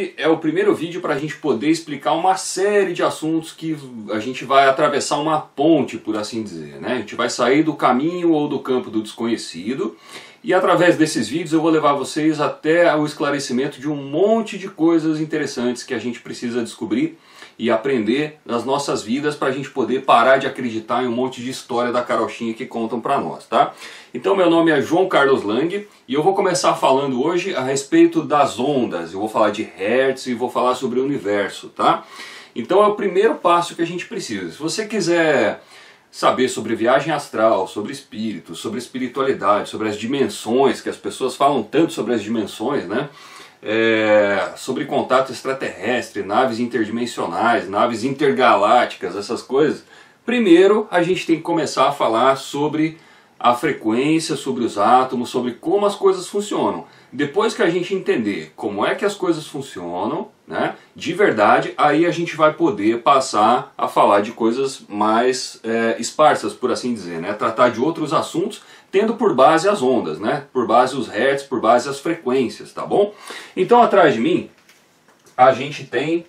Esse é o primeiro vídeo para a gente poder explicar uma série de assuntos que a gente vai atravessar uma ponte, por assim dizer, né? A gente vai sair do caminho ou do campo do desconhecido e através desses vídeos eu vou levar vocês até o esclarecimento de um monte de coisas interessantes que a gente precisa descobrir e aprender nas nossas vidas para a gente poder parar de acreditar em um monte de história da carochinha que contam para nós, tá? Então meu nome é João Carlos Lang e eu vou começar falando hoje a respeito das ondas. Eu vou falar de Hertz e vou falar sobre o universo, tá? Então é o primeiro passo que a gente precisa. Se você quiser saber sobre viagem astral, sobre espíritos, sobre espiritualidade, sobre as dimensões, que as pessoas falam tanto sobre as dimensões, né? Sobre contato extraterrestre, naves interdimensionais, naves intergalácticas, essas coisas. Primeiro a gente tem que começar a falar sobre a frequência, sobre os átomos, sobre como as coisas funcionam. Depois que a gente entender como é que as coisas funcionam, né, de verdade, aí a gente vai poder passar a falar de coisas mais esparsas, por assim dizer, né, tratar de outros assuntos, tendo por base as ondas, né, por base os hertz, por base as frequências, tá bom? Então atrás de mim a gente tem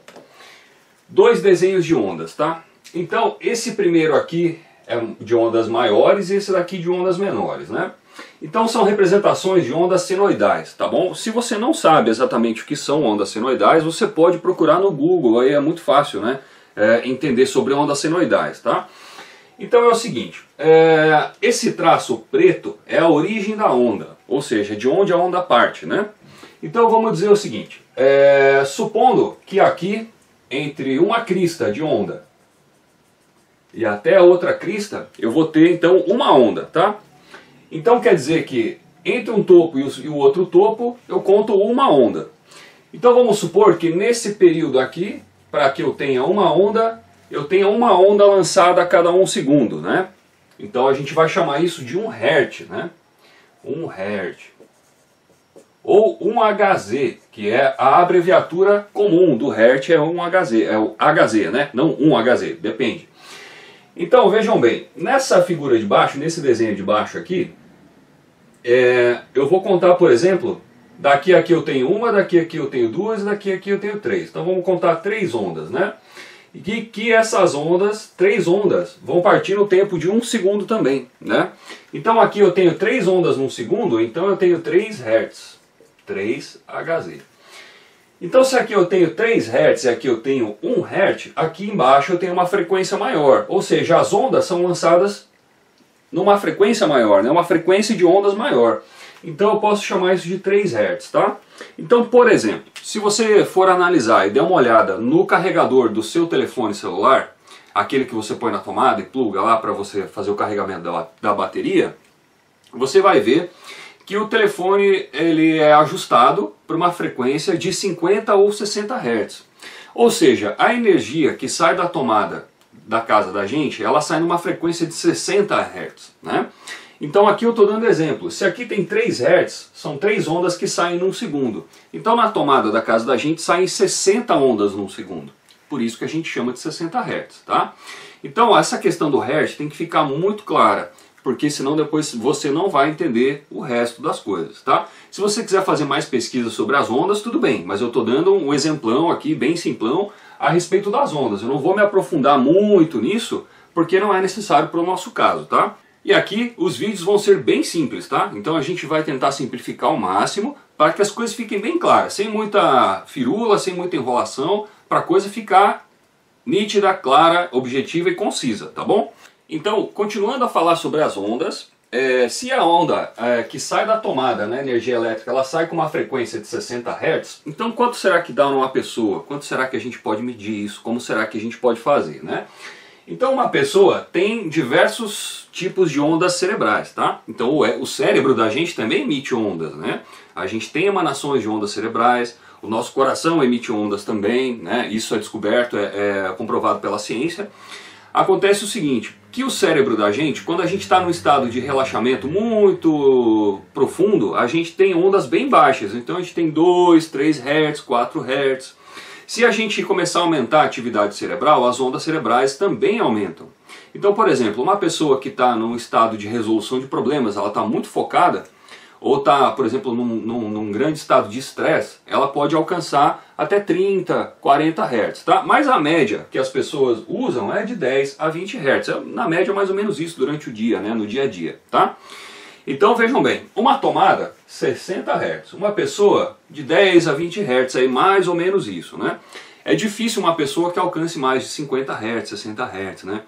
dois desenhos de ondas, tá? Então esse primeiro aqui é de ondas maiores e esse daqui de ondas menores, né? Então são representações de ondas senoidais, tá bom? Se você não sabe exatamente o que são ondas senoidais, você pode procurar no Google, aí é muito fácil, né? Entender sobre ondas senoidais, tá? Então é o seguinte, esse traço preto é a origem da onda, ou seja, de onde a onda parte, né? Então vamos dizer o seguinte, supondo que aqui, entre uma crista de onda e até a outra crista, eu vou ter então uma onda, tá? Então quer dizer que entre um topo e o outro topo, eu conto uma onda. Então vamos supor que nesse período aqui, para que eu tenha uma onda, eu tenho uma onda lançada a cada 1 segundo, né? Então a gente vai chamar isso de 1 Hz, né? 1 Hz. Ou 1 Hz, que é a abreviatura comum do Hertz, é 1 Hz, é o Hz, né? Não 1 Hz, depende. Então vejam bem, nessa figura de baixo, nesse desenho de baixo aqui, eu vou contar, por exemplo, daqui a aqui eu tenho uma, daqui a aqui eu tenho duas, daqui a aqui eu tenho três. Então vamos contar 3 ondas, né? E que essas ondas, 3 ondas, vão partir no tempo de 1 segundo também, né? Então aqui eu tenho 3 ondas num segundo, então eu tenho 3 Hz, 3 Hz. Então se aqui eu tenho 3 Hz e aqui eu tenho 1 Hz, aqui embaixo eu tenho uma frequência maior. Ou seja, as ondas são lançadas numa frequência maior, né? Uma frequência de ondas maior. Então eu posso chamar isso de 3 Hz, tá? Então, por exemplo, se você for analisar e der uma olhada no carregador do seu telefone celular, aquele que você põe na tomada e pluga lá para você fazer o carregamento da bateria, você vai ver que o telefone ele é ajustado para uma frequência de 50 ou 60 Hz. Ou seja, a energia que sai da tomada da casa da gente, ela sai numa frequência de 60 Hz, né? Então aqui eu estou dando exemplo. Se aqui tem 3 Hz, são 3 ondas que saem num segundo. Então na tomada da casa da gente saem 60 ondas num segundo. Por isso que a gente chama de 60 Hz, tá? Então essa questão do Hertz tem que ficar muito clara, porque senão depois você não vai entender o resto das coisas, tá? Se você quiser fazer mais pesquisa sobre as ondas, tudo bem, mas eu estou dando um exemplão aqui, bem simplão, a respeito das ondas. Eu não vou me aprofundar muito nisso, porque não é necessário para o nosso caso, tá? E aqui os vídeos vão ser bem simples, tá? Então a gente vai tentar simplificar ao máximo, para que as coisas fiquem bem claras, sem muita firula, sem muita enrolação, para a coisa ficar nítida, clara, objetiva e concisa, tá bom? Então, continuando a falar sobre as ondas, se a onda que sai da tomada, né, energia elétrica, ela sai com uma frequência de 60 Hz, então quanto será que dá numa pessoa? Quanto será que a gente pode medir isso? Como será que a gente pode fazer, né? Então uma pessoa tem diversos tipos de ondas cerebrais, tá? Então o cérebro da gente também emite ondas, né? A gente tem emanações de ondas cerebrais, o nosso coração emite ondas também, né? Isso é descoberto, é comprovado pela ciência. Acontece o seguinte, que o cérebro da gente, quando a gente está num estado de relaxamento muito profundo, a gente tem ondas bem baixas. Então a gente tem 2, 3 Hz, 4 Hz. Se a gente começar a aumentar a atividade cerebral, as ondas cerebrais também aumentam. Então, por exemplo, uma pessoa que está num estado de resolução de problemas, ela está muito focada, ou está, por exemplo, num grande estado de estresse, ela pode alcançar até 30, 40 Hz, tá? Mas a média que as pessoas usam é de 10 a 20 Hz, na média mais ou menos isso durante o dia, né? No dia a dia, tá? Então vejam bem, uma tomada 60 Hz, uma pessoa de 10 a 20 Hz, aí mais ou menos isso, né? É difícil uma pessoa que alcance mais de 50 Hz, 60 Hz, né?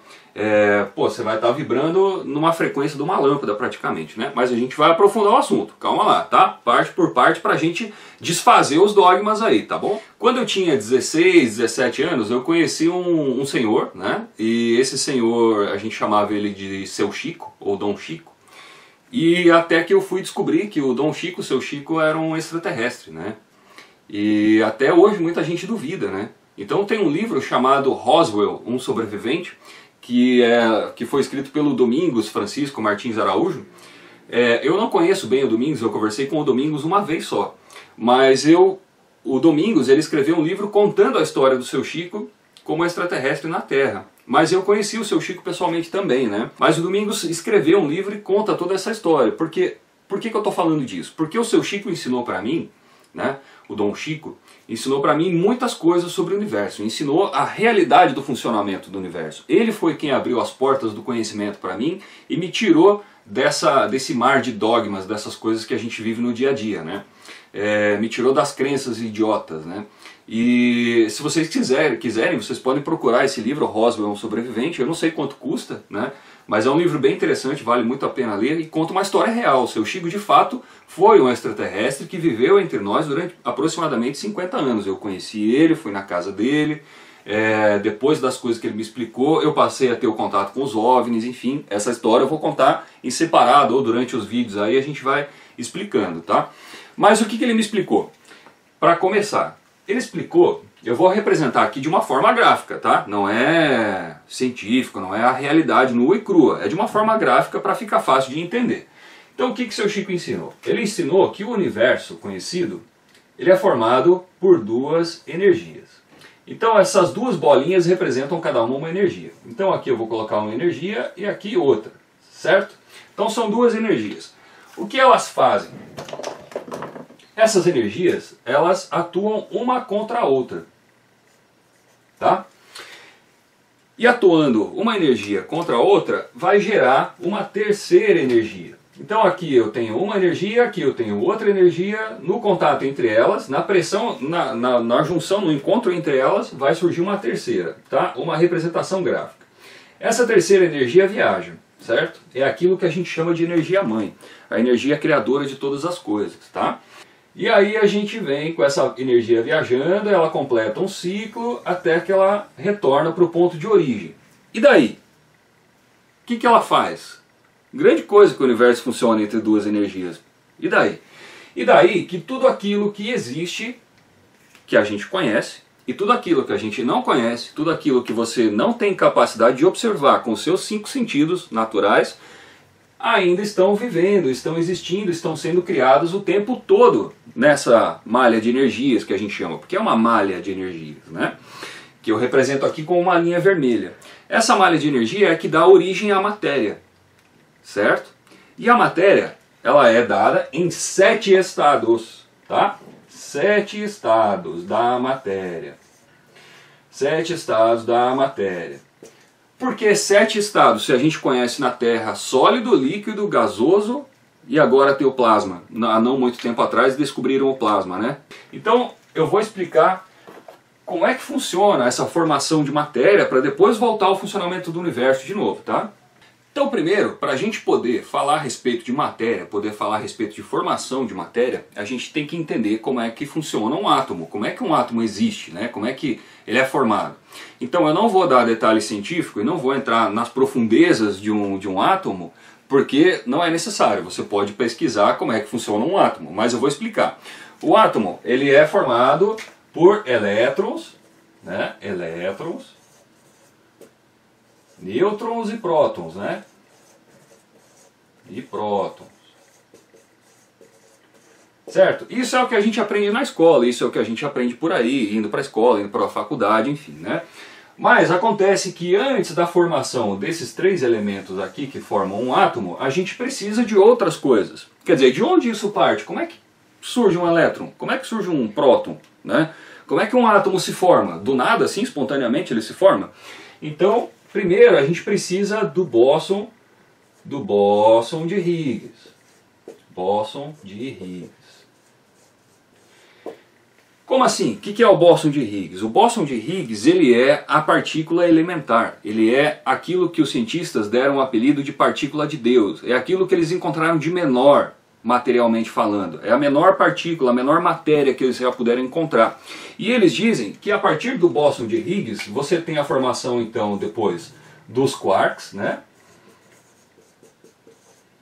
Você vai estar vibrando numa frequência de uma lâmpada praticamente, né? Mas a gente vai aprofundar o assunto, calma lá, tá? Parte por parte pra gente desfazer os dogmas aí, tá bom? Quando eu tinha 16, 17 anos, eu conheci um senhor, né? E esse senhor, a gente chamava ele de Seu Chico, ou Dom Chico. E até que eu fui descobrir que o Dom Chico, Seu Chico, era um extraterrestre, né? E até hoje muita gente duvida, né? Então tem um livro chamado Roswell, um sobrevivente, que foi escrito pelo Domingos Francisco Martins Araújo. Eu não conheço bem o Domingos, eu conversei com o Domingos uma vez só. Mas o Domingos, ele escreveu um livro contando a história do Seu Chico como extraterrestre na Terra. Mas eu conheci o Seu Chico pessoalmente também, né? Mas o Domingos escreveu um livro e conta toda essa história. Por que eu estou falando disso? Porque o Seu Chico ensinou para mim, né? O Dom Chico ensinou para mim muitas coisas sobre o universo, ensinou a realidade do funcionamento do universo. Ele foi quem abriu as portas do conhecimento para mim e me tirou desse mar de dogmas, dessas coisas que a gente vive no dia a dia, né? Me tirou das crenças idiotas, né? E se vocês quiserem, vocês podem procurar esse livro, Roswell é um sobrevivente. Eu não sei quanto custa, né? Mas é um livro bem interessante, vale muito a pena ler e conta uma história real. O Seu Chico, de fato, foi um extraterrestre que viveu entre nós durante aproximadamente 50 anos. Eu conheci ele, fui na casa dele, depois das coisas que ele me explicou, eu passei a ter o contato com os OVNIs, enfim. Essa história eu vou contar em separado ou durante os vídeos aí a gente vai explicando, tá? Mas o que ele me explicou? Para começar, ele explicou, eu vou representar aqui de uma forma gráfica, tá? Não é científico, não é a realidade nua e crua, é de uma forma gráfica para ficar fácil de entender. Então o que Seu Chico ensinou? Ele ensinou que o universo conhecido, ele é formado por duas energias. Então essas duas bolinhas representam cada uma energia. Então aqui eu vou colocar uma energia e aqui outra, certo? Então são duas energias. O que elas fazem? Essas energias, elas atuam uma contra a outra, tá? E atuando uma energia contra a outra, vai gerar uma terceira energia. Então aqui eu tenho uma energia, aqui eu tenho outra energia, no contato entre elas, na pressão, na junção, no encontro entre elas, vai surgir uma terceira, tá? Uma representação gráfica. Essa terceira energia viaja, certo? É aquilo que a gente chama de energia mãe, a energia criadora de todas as coisas, tá? E aí a gente vem com essa energia viajando, ela completa um ciclo até que ela retorna para o ponto de origem. E daí? O que ela faz? Grande coisa que o universo funciona entre duas energias. E daí? E daí que tudo aquilo que existe, que a gente conhece, e tudo aquilo que a gente não conhece, tudo aquilo que você não tem capacidade de observar com os seus 5 sentidos naturais, ainda estão vivendo, estão existindo, estão sendo criados o tempo todo nessa malha de energias que a gente chama, porque é uma malha de energias, né? Que eu represento aqui com uma linha vermelha. Essa malha de energia é que dá origem à matéria, certo? E a matéria, ela é dada em 7 estados, tá? 7 estados da matéria. 7 estados da matéria. Por que 7 estados, se a gente conhece na Terra sólido, líquido, gasoso e agora tem o plasma? Há não muito tempo atrás descobriram o plasma, né? Então eu vou explicar como é que funciona essa formação de matéria para depois voltar ao funcionamento do universo de novo, tá? Então primeiro, para a gente poder falar a respeito de matéria, poder falar a respeito de formação de matéria, a gente tem que entender como é que funciona um átomo, como é que um átomo existe, né? Como é que ele é formado. Então eu não vou dar detalhe científico e não vou entrar nas profundezas de um átomo, porque não é necessário. Você pode pesquisar como é que funciona um átomo, mas eu vou explicar. O átomo, ele é formado por elétrons, né? Elétrons, nêutrons e prótons, né? E prótons. Certo? Isso é o que a gente aprende na escola, isso é o que a gente aprende por aí, indo para a escola, indo para a faculdade, enfim, né? Mas acontece que antes da formação desses 3 elementos aqui que formam um átomo, a gente precisa de outras coisas. Quer dizer, de onde isso parte? Como é que surge um elétron? Como é que surge um próton? Né? Como é que um átomo se forma? Do nada, assim, espontaneamente ele se forma? Então, primeiro a gente precisa do bóson de Higgs. Bóson de Higgs. Como assim? O que é o bóson de Higgs? O bóson de Higgs, ele é a partícula elementar. Ele é aquilo que os cientistas deram o apelido de partícula de Deus. É aquilo que eles encontraram de menor, materialmente falando. É a menor partícula, a menor matéria que eles já puderam encontrar. E eles dizem que a partir do bóson de Higgs, você tem a formação, então, depois dos quarks, né?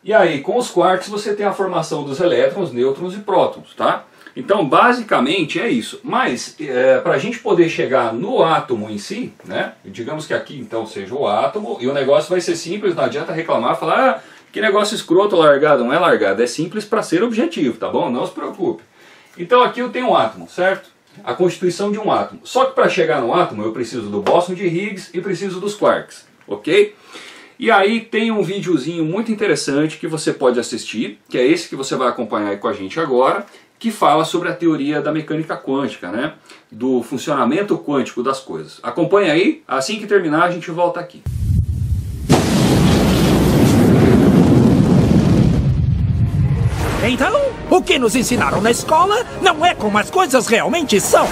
E aí, com os quarks, você tem a formação dos elétrons, nêutrons e prótons, tá? Então, basicamente é isso. Mas, para a gente poder chegar no átomo em si, né? Digamos que aqui, então, seja o átomo, e o negócio vai ser simples, não adianta reclamar, falar, ah, que negócio escroto, largado. Não é largado, é simples para ser objetivo, tá bom? Não se preocupe. Então, aqui eu tenho um átomo, certo? A constituição de um átomo. Só que para chegar no átomo, eu preciso do bóson de Higgs e preciso dos quarks, ok? E aí tem um videozinho muito interessante que você pode assistir, que é esse que você vai acompanhar aí com a gente agora, que fala sobre a teoria da mecânica quântica, né? Do funcionamento quântico das coisas. Acompanha aí, assim que terminar a gente volta aqui. Então, o que nos ensinaram na escola não é como as coisas realmente são.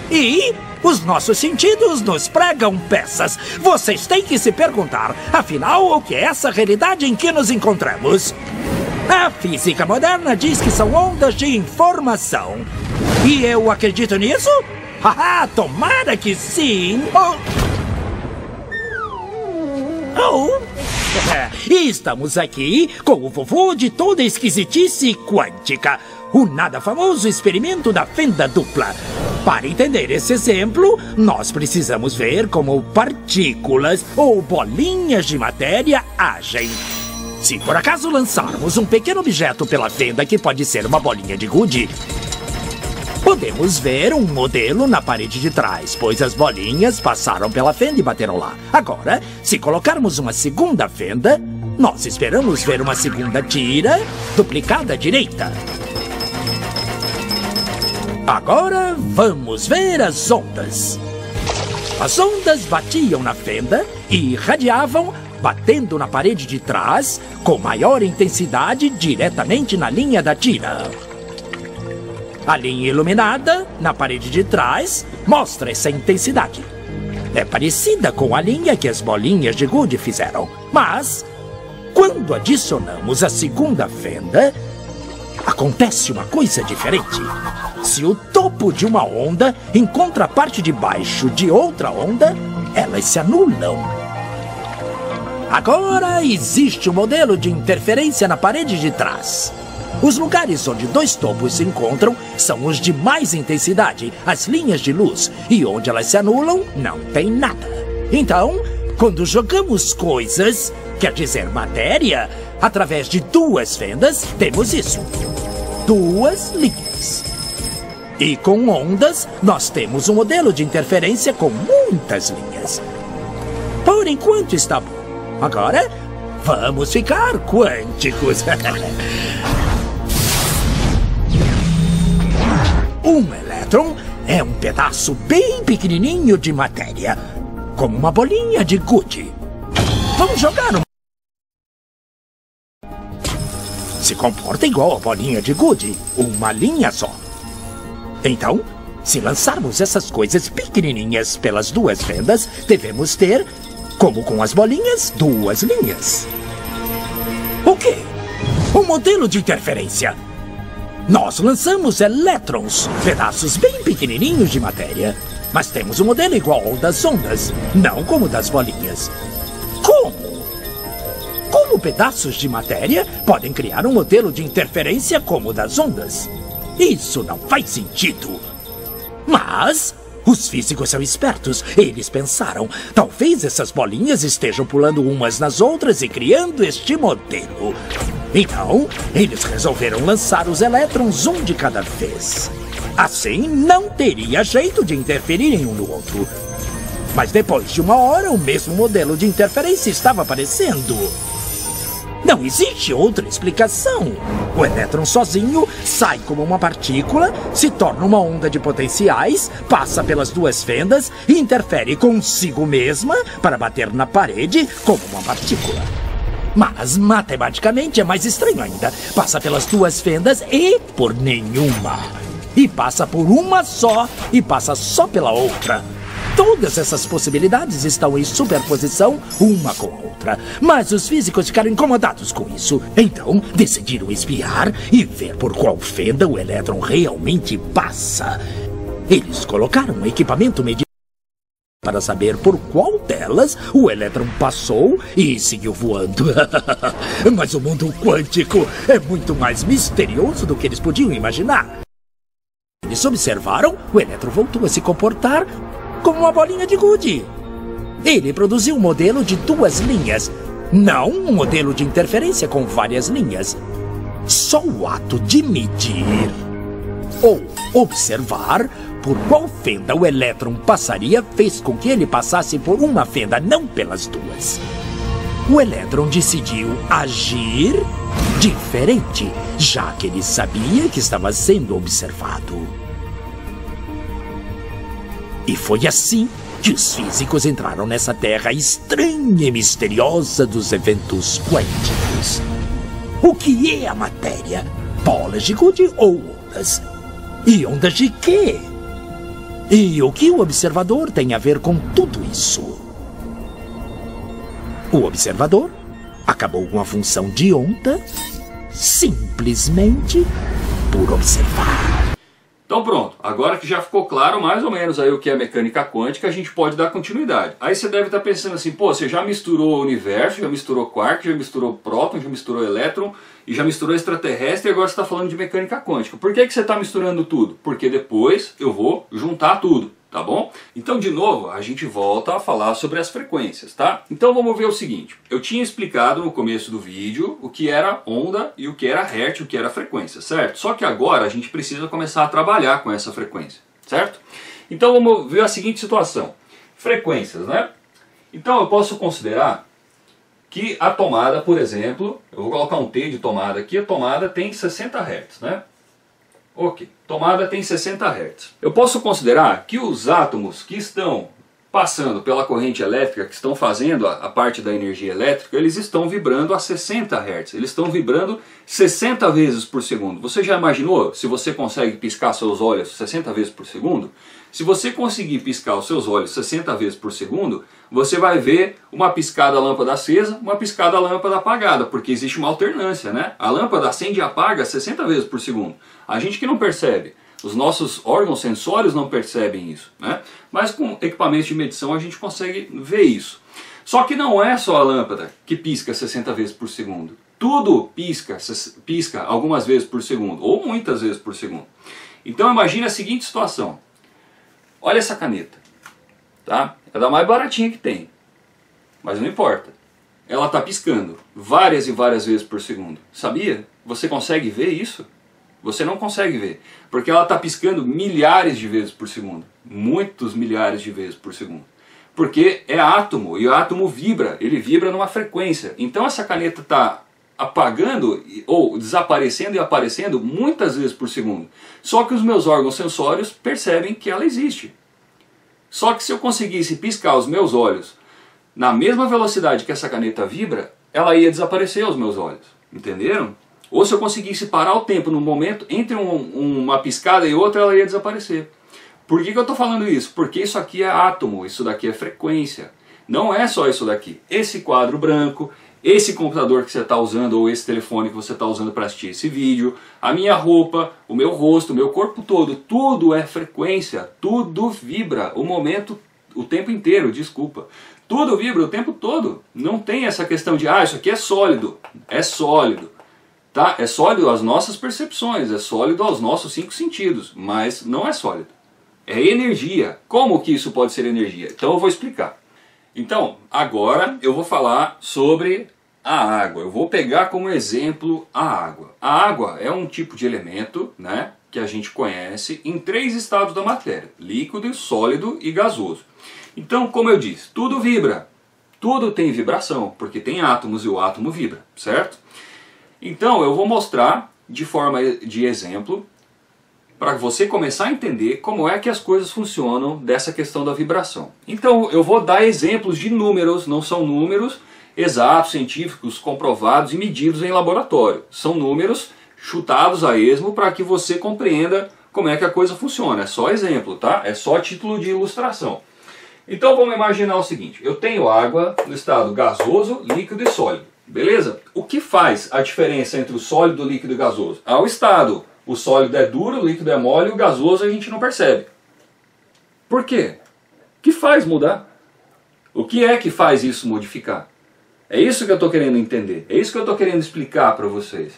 E os nossos sentidos nos pregam peças. Vocês têm que se perguntar, afinal, o que é essa realidade em que nos encontramos? A física moderna diz que são ondas de informação. E eu acredito nisso? Haha, tomara que sim! E estamos aqui com o vovô de toda esquisitice quântica, o nada famoso experimento da fenda dupla. Para entender esse exemplo, nós precisamos ver como partículas ou bolinhas de matéria agem. Se por acaso lançarmos um pequeno objeto pela fenda, que pode ser uma bolinha de gude, podemos ver um modelo na parede de trás, pois as bolinhas passaram pela fenda e bateram lá. Agora, se colocarmos uma segunda fenda, nós esperamos ver uma segunda tira duplicada à direita. Agora vamos ver as ondas. As ondas batiam na fenda e irradiavam, batendo na parede de trás com maior intensidade diretamente na linha da tira. A linha iluminada na parede de trás mostra essa intensidade. É parecida com a linha que as bolinhas de gude fizeram, mas quando adicionamos a segunda fenda, acontece uma coisa diferente. Se o topo de uma onda encontra a parte de baixo de outra onda, elas se anulam. Agora existe um modelo de interferência na parede de trás. Os lugares onde dois topos se encontram são os de mais intensidade, as linhas de luz, e onde elas se anulam, não tem nada. Então, quando jogamos coisas, quer dizer matéria, através de duas fendas, temos isso. Duas linhas. E com ondas, nós temos um modelo de interferência com muitas linhas. Por enquanto está bom. Agora, vamos ficar quânticos. Um elétron é um pedaço bem pequenininho de matéria, como uma bolinha de gude. Vamos jogar um... Se comporta igual a bolinha de gude, uma linha só. Então, se lançarmos essas coisas pequenininhas pelas duas fendas, devemos ter, como com as bolinhas, duas linhas. O quê? Um modelo de interferência. Nós lançamos elétrons, pedaços bem pequenininhos de matéria, mas temos um modelo igual ao das ondas, não como o das bolinhas. Como? Como pedaços de matéria podem criar um modelo de interferência como o das ondas? Isso não faz sentido. Mas os físicos são espertos. Eles pensaram, talvez essas bolinhas estejam pulando umas nas outras e criando este modelo. Então, eles resolveram lançar os elétrons um de cada vez. Assim, não teria jeito de interferirem um no outro. Mas depois de uma hora, o mesmo modelo de interferência estava aparecendo. Não existe outra explicação. O elétron sozinho sai como uma partícula, se torna uma onda de potenciais, passa pelas duas fendas e interfere consigo mesma para bater na parede como uma partícula. Mas, matematicamente, é mais estranho ainda. Passa pelas duas fendas e por nenhuma. E passa por uma só e passa só pela outra. Todas essas possibilidades estão em superposição uma com a outra. Mas os físicos ficaram incomodados com isso. Então, decidiram espiar e ver por qual fenda o elétron realmente passa. Eles colocaram um equipamento medidor para saber por qual delas o elétron passou e seguiu voando. Mas o mundo quântico é muito mais misterioso do que eles podiam imaginar. Eles observaram, o elétron voltou a se comportar como uma bolinha de gude. Ele produziu um modelo de duas linhas, não um modelo de interferência com várias linhas. Só o ato de medir ou observar por qual fenda o elétron passaria fez com que ele passasse por uma fenda, não pelas duas. O elétron decidiu agir diferente, já que ele sabia que estava sendo observado. E foi assim que os físicos entraram nessa terra estranha e misteriosa dos eventos quânticos. O que é a matéria? Bolas de gude ou ondas? E ondas de quê? E o que o observador tem a ver com tudo isso? O observador acabou com a função de onda simplesmente por observar. Então pronto, agora que já ficou claro mais ou menos aí o que é mecânica quântica, a gente pode dar continuidade. Aí você deve estar pensando assim, pô, você já misturou o universo, já misturou quark, já misturou próton, já misturou elétron, e já misturou extraterrestre e agora você está falando de mecânica quântica. Por que você está misturando tudo? Porque depois eu vou juntar tudo, tá bom? Então de novo, a gente volta a falar sobre as frequências, tá? Então vamos ver o seguinte, eu tinha explicado no começo do vídeo o que era onda e o que era hertz, o que era frequência, certo? Só que agora a gente precisa começar a trabalhar com essa frequência, certo? Então vamos ver a seguinte situação, frequências, né? Então eu posso considerar que a tomada, por exemplo, eu vou colocar um T de tomada aqui, a tomada tem 60 Hz, né? Ok, tomada tem 60 Hz. Eu posso considerar que os átomos que estão passando pela corrente elétrica, que estão fazendo a parte da energia elétrica, eles estão vibrando a 60 Hz. Eles estão vibrando 60 vezes por segundo. Você já imaginou se você consegue piscar seus olhos 60 vezes por segundo? Se você conseguir piscar os seus olhos 60 vezes por segundo, você vai ver uma piscada lâmpada acesa, uma piscada lâmpada apagada, porque existe uma alternância, né? A lâmpada acende e apaga 60 vezes por segundo. A gente que não percebe, os nossos órgãos sensórios não percebem isso, né? Mas com equipamentos de medição a gente consegue ver isso. Só que não é só a lâmpada que pisca 60 vezes por segundo. Tudo pisca algumas vezes por segundo, ou muitas vezes por segundo. Então imagine a seguinte situação. Olha essa caneta, tá? É da mais baratinha que tem, mas não importa. Ela está piscando várias e várias vezes por segundo. Sabia? Você consegue ver isso? Você não consegue ver, porque ela está piscando milhares de vezes por segundo. Muitos milhares de vezes por segundo. Porque é átomo, e o átomo vibra, ele vibra numa frequência. Então essa caneta está apagando ou desaparecendo e aparecendo muitas vezes por segundo. Só que os meus órgãos sensórios percebem que ela existe. Só que se eu conseguisse piscar os meus olhos na mesma velocidade que essa caneta vibra, ela ia desaparecer aos meus olhos. Entenderam? Ou se eu conseguisse parar o tempo no momento entre uma piscada e outra, ela ia desaparecer. Por que eu estou falando isso? Porque isso aqui é átomo, isso daqui é frequência. Não é só isso daqui. Esse quadro branco, esse computador que você está usando ou esse telefone que você está usando para assistir esse vídeo, a minha roupa, o meu rosto, o meu corpo todo, tudo é frequência, tudo vibra o tempo inteiro, desculpa. Tudo vibra o tempo todo. Não tem essa questão de, isso aqui é sólido. É sólido. Tá? É sólido às nossas percepções, é sólido aos nossos 5 sentidos, mas não é sólido. É energia. Como que isso pode ser energia? Então eu vou explicar. Então, agora eu vou falar sobre a água. Eu vou pegar como exemplo a água. A água é um tipo de elemento, né, que a gente conhece em 3 estados da matéria: líquido, sólido e gasoso. Então, como eu disse, tudo vibra. Tudo tem vibração, porque tem átomos e o átomo vibra, certo? Então eu vou mostrar de forma de exemplo para você começar a entender como é que as coisas funcionam dessa questão da vibração. Então eu vou dar exemplos de números, não são números exatos, científicos, comprovados e medidos em laboratório. São números chutados a esmo para que você compreenda como é que a coisa funciona. É só exemplo, tá? É só título de ilustração. Então vamos imaginar o seguinte, eu tenho água no estado gasoso, líquido e sólido, beleza? O que faz a diferença entre o sólido, líquido e gasoso? O estado. O sólido é duro, o líquido é mole, o gasoso a gente não percebe. Por quê? O que faz mudar? O que é que faz isso modificar? É isso que eu estou querendo entender, é isso que eu estou querendo explicar para vocês.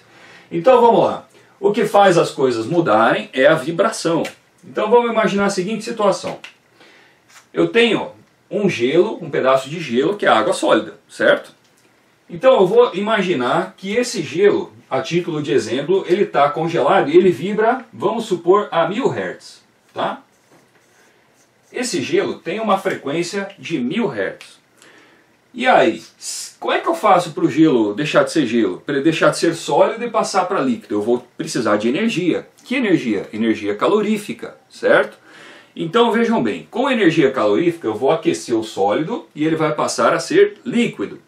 Então vamos lá. O que faz as coisas mudarem é a vibração. Então vamos imaginar a seguinte situação. Eu tenho um gelo, um pedaço de gelo que é água sólida, certo? Então eu vou imaginar que esse gelo, a título de exemplo, ele está congelado e ele vibra, vamos supor, a 1000 Hz. Tá? Esse gelo tem uma frequência de 1000 Hz. E aí, como é que eu faço para o gelo deixar de ser gelo? Para ele deixar de ser sólido e passar para líquido? Eu vou precisar de energia. Que energia? Energia calorífica, certo? Então vejam bem, com energia calorífica eu vou aquecer o sólido e ele vai passar a ser líquido.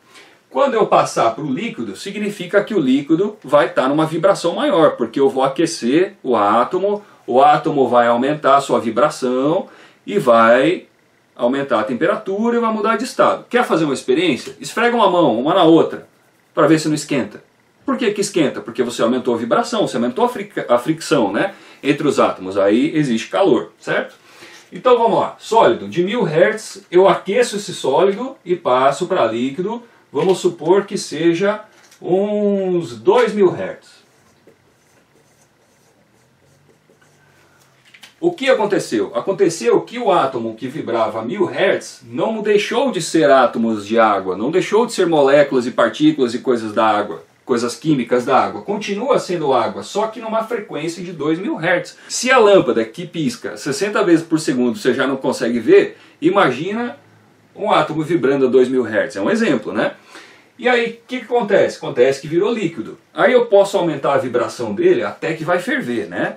Quando eu passar para o líquido, significa que o líquido vai estar numa vibração maior, porque eu vou aquecer o átomo vai aumentar a sua vibração e vai aumentar a temperatura e vai mudar de estado. Quer fazer uma experiência? Esfrega uma mão, uma na outra, para ver se não esquenta. Por que que esquenta? Porque você aumentou a vibração, você aumentou a fricção, né, entre os átomos, aí existe calor, certo? Então vamos lá, sólido, de 1000 Hz eu aqueço esse sólido e passo para líquido, vamos supor que seja uns 2000 Hz. O que aconteceu? Aconteceu que o átomo que vibrava a 1000 Hz não deixou de ser átomos de água, não deixou de ser moléculas e partículas e coisas da água, coisas químicas da água. Continua sendo água, só que numa frequência de 2000 Hz. Se a lâmpada que pisca 60 vezes por segundo você já não consegue ver, imagina um átomo vibrando a 2000 Hz. É um exemplo, né? E aí, o que acontece? Acontece que virou líquido. Aí eu posso aumentar a vibração dele até que vai ferver, né?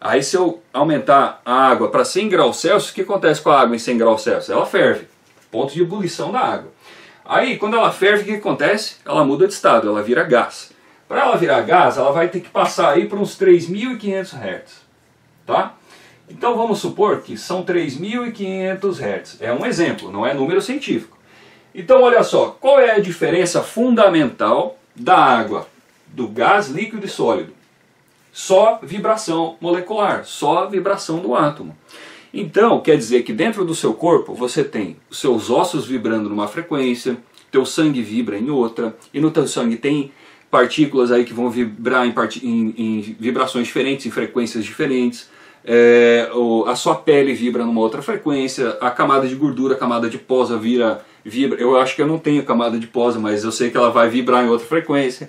Aí se eu aumentar a água para 100 graus Celsius, o que acontece com a água em 100 graus Celsius? Ela ferve, ponto de ebulição da água. Aí quando ela ferve, o que acontece? Ela muda de estado, ela vira gás. Para ela virar gás, ela vai ter que passar aí por uns 3.500 Hz. Tá? Então vamos supor que são 3.500 Hz. É um exemplo, não é número científico. Então olha só, qual é a diferença fundamental da água, do gás, líquido e sólido? Só vibração molecular, só vibração do átomo. Então, quer dizer que dentro do seu corpo você tem os seus ossos vibrando numa frequência, teu sangue vibra em outra, e no teu sangue tem partículas aí que vão vibrar em vibrações diferentes, em frequências diferentes. A sua pele vibra numa outra frequência, a camada de gordura, a camada de posa vibra. Eu acho que eu não tenho camada de posa, mas eu sei que ela vai vibrar em outra frequência.